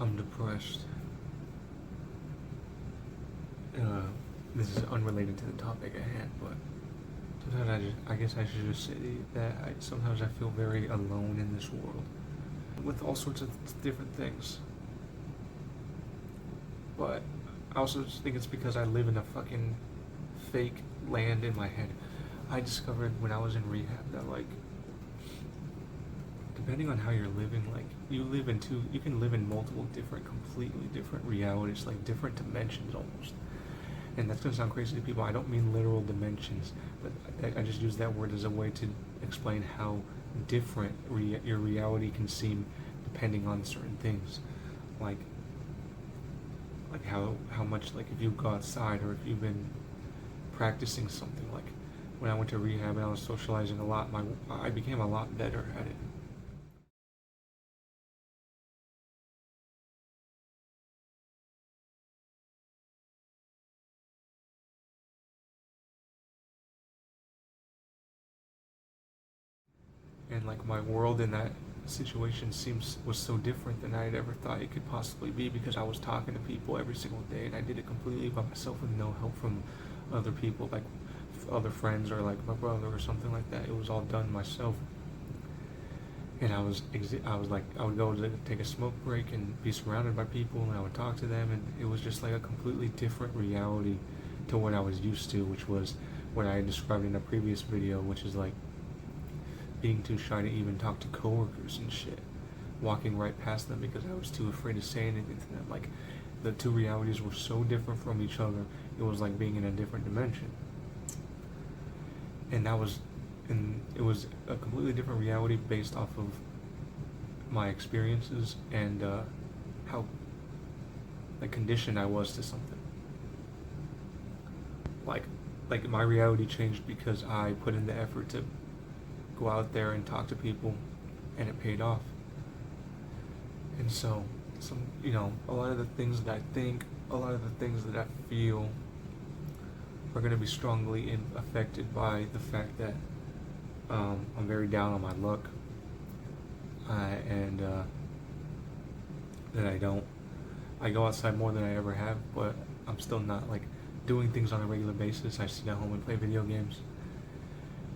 I'm depressed. Uh, this is unrelated to the topic at hand, but sometimes I guess I should just say that sometimes I feel very alone in this world with all sorts of different things. But I also just think it's because I live in a fucking fake land in my head. I discovered when I was in rehab that depending on how you're living, you can live in multiple different, completely different realities, like different dimensions almost. And that's gonna sound crazy to people. I don't mean literal dimensions, but I just use that word as a way to explain how different your reality can seem depending on certain things, like how much, like, if you go outside or if you've been practicing something. Like when I went to rehab and I was socializing a lot, I became a lot better at it. And like my world in that situation seems was so different than I had ever thought it could possibly be, because I was talking to people every single day and I did it completely by myself with no help from other people, like other friends or like my brother or something like that. It was all done myself. And I was like, I would go to take a smoke break and be surrounded by people and I would talk to them, and it was just like a completely different reality to what I was used to, which was what I had described in a previous video, which is like being too shy to even talk to coworkers and shit, walking right past them because I was too afraid to say anything to them. Like the two realities were so different from each other. It was like being in a different dimension, and it was a completely different reality based off of my experiences and how like conditioned I was to something. Like like my reality changed because I put in the effort to go out there and talk to people, and it paid off. And so, a lot of the things that I think, a lot of the things that I feel are going to be strongly affected by the fact that I'm very down on my luck, and that I go outside more than I ever have, but I'm still not like doing things on a regular basis. I sit at home and play video games,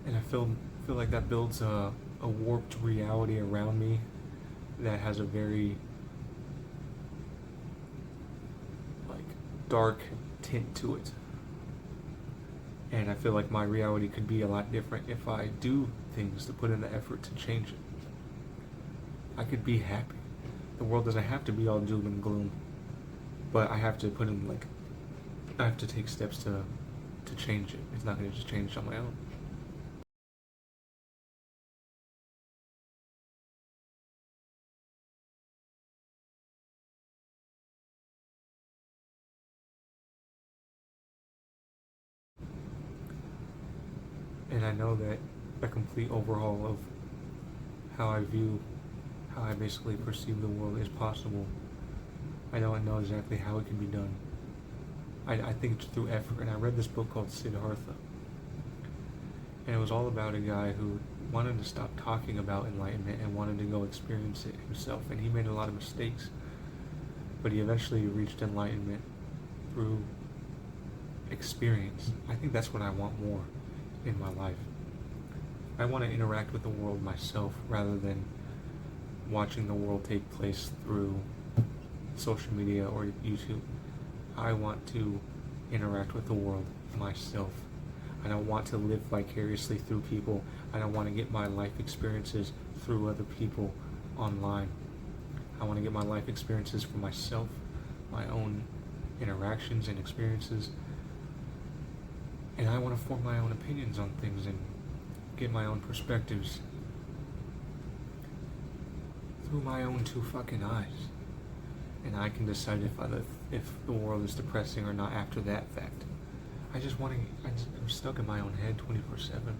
and I feel like that builds a warped reality around me that has a very like dark tint to it. And I feel like my reality could be a lot different if I do things to put in the effort to change it. I could be happy. The world doesn't have to be all doom and gloom, but I have to put in I have to take steps to change it. It's not going to just change on my own. And I know that a complete overhaul of how I view, how I basically perceive the world is possible. I don't know exactly how it can be done. I think it's through effort. And I read this book called Siddhartha, and it was all about a guy who wanted to stop talking about enlightenment and wanted to go experience it himself. And he made a lot of mistakes, but he eventually reached enlightenment through experience. I think that's what I want more in my life. I want to interact with the world myself rather than watching the world take place through social media or YouTube. I want to interact with the world myself. I don't want to live vicariously through people. I don't want to get my life experiences through other people online. I want to get my life experiences for myself, my own interactions and experiences, and I want to form my own opinions on things and get my own perspectives through my own two fucking eyes. And I can decide if the world is depressing or not after that fact. I'm stuck in my own head 24/7,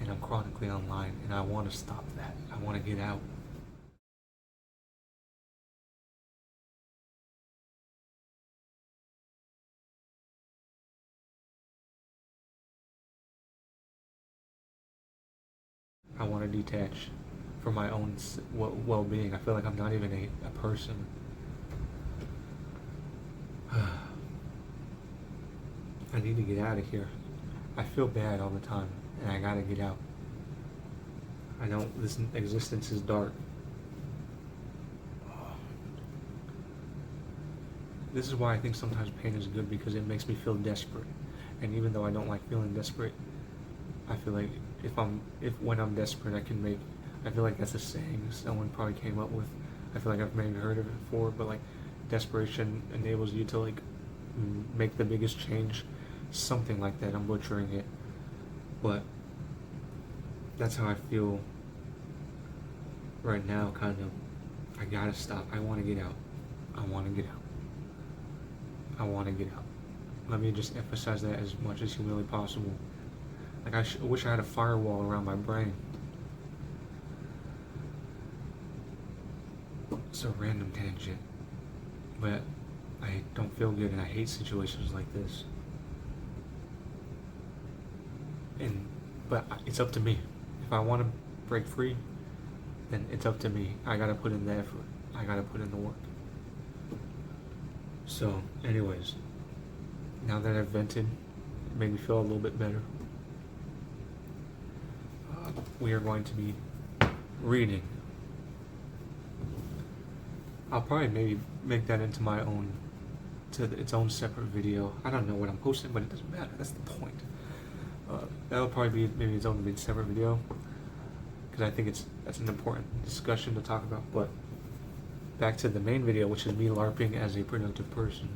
and I'm chronically online, and I want to stop that. I want to get out. I want to detach for my own well-being. I feel like I'm not even a person. I need to get out of here. I feel bad all the time, and I gotta get out. I know this existence is dark. This is why I think sometimes pain is good, because it makes me feel desperate. And even though I don't like feeling desperate, I feel like when I'm desperate, I feel like that's a saying someone probably came up with. I feel like I've maybe heard of it before, but like desperation enables you to like make the biggest change, something like that. I'm butchering it, but that's how I feel right now. Kind of, I gotta stop. I want to get out. I want to get out. I want to get out. Let me just emphasize that as much as humanly possible. Like I wish I had a firewall around my brain. It's a random tangent, but I don't feel good, and I hate situations like this. But it's up to me. If I want to break free, then it's up to me. I gotta put in the effort. I gotta put in the work. So, anyways, now that I've vented, it made me feel a little bit better. We are going to be reading. I'll probably maybe make that into my own, its own separate video. I don't know what I'm posting, but it doesn't matter. That's the point. That'll probably be maybe its own separate video, because I think that's an important discussion to talk about. But back to the main video, which is me LARPing as a productive person.